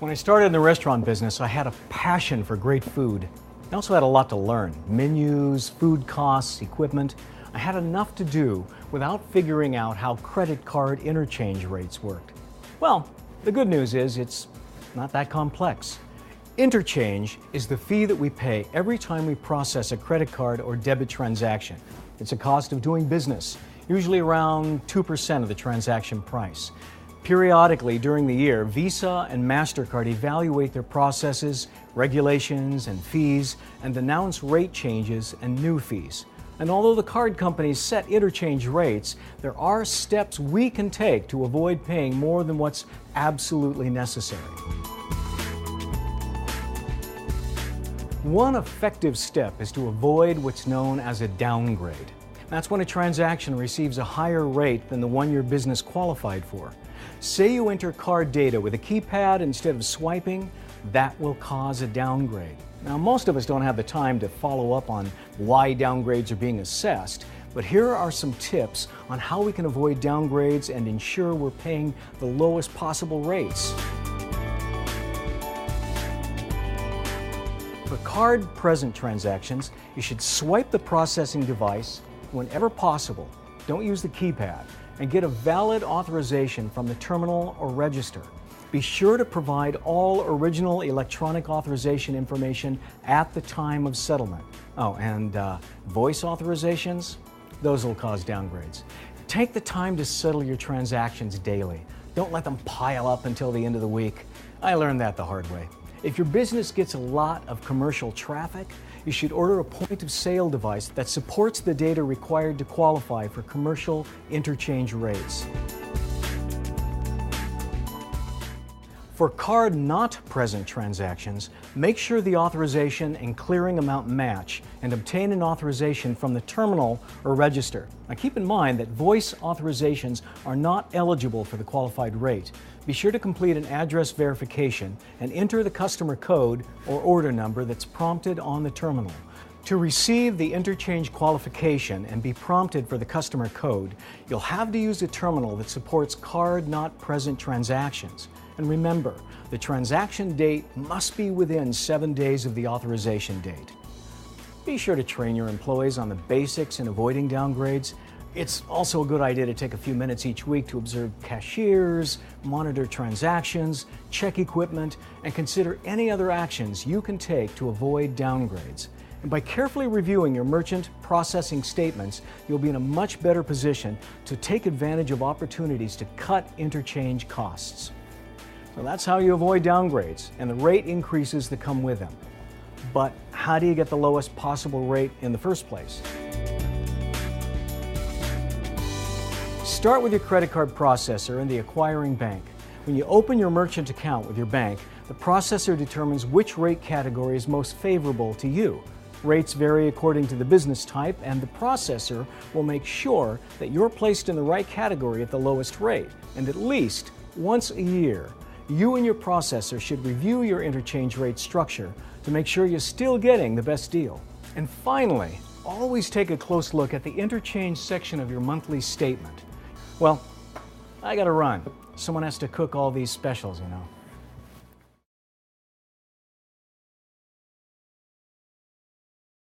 When I started in the restaurant business, I had a passion for great food. I also had a lot to learn. Menus, food costs, equipment. I had enough to do without figuring out how credit card interchange rates worked. Well, the good news is it's not that complex. Interchange is the fee that we pay every time we process a credit card or debit transaction. It's a cost of doing business, usually around 2% of the transaction price. Periodically during the year, Visa and MasterCard evaluate their processes, regulations, and fees, and announce rate changes and new fees. And although the card companies set interchange rates, there are steps we can take to avoid paying more than what's absolutely necessary. One effective step is to avoid what's known as a downgrade. That's when a transaction receives a higher rate than the one your business qualified for. Say you enter card data with a keypad instead of swiping, that will cause a downgrade. Now, most of us don't have the time to follow up on why downgrades are being assessed, but here are some tips on how we can avoid downgrades and ensure we're paying the lowest possible rates. For card-present transactions, you should swipe the processing device whenever possible. Don't use the keypad, and get a valid authorization from the terminal or register. Be sure to provide all original electronic authorization information at the time of settlement. Oh, and voice authorizations? Those will cause downgrades. Take the time to settle your transactions daily. Don't let them pile up until the end of the week. I learned that the hard way. If your business gets a lot of commercial traffic, you should order a point-of-sale device that supports the data required to qualify for commercial interchange rates. For card-not-present transactions, make sure the authorization and clearing amount match and obtain an authorization from the terminal or register. Now keep in mind that voice authorizations are not eligible for the qualified rate. Be sure to complete an address verification and enter the customer code or order number that's prompted on the terminal. To receive the interchange qualification and be prompted for the customer code, you'll have to use a terminal that supports card-not-present transactions. And remember, the transaction date must be within 7 days of the authorization date. Be sure to train your employees on the basics in avoiding downgrades. It's also a good idea to take a few minutes each week to observe cashiers, monitor transactions, check equipment, and consider any other actions you can take to avoid downgrades. And by carefully reviewing your merchant processing statements, you'll be in a much better position to take advantage of opportunities to cut interchange costs. So that's how you avoid downgrades and the rate increases that come with them. But how do you get the lowest possible rate in the first place? Start with your credit card processor and the acquiring bank. When you open your merchant account with your bank, the processor determines which rate category is most favorable to you. Rates vary according to the business type, and the processor will make sure that you're placed in the right category at the lowest rate. And at least once a year, you and your processor should review your interchange rate structure to make sure you're still getting the best deal. And finally, always take a close look at the interchange section of your monthly statement. Well, I gotta run. Someone has to cook all these specials, you know.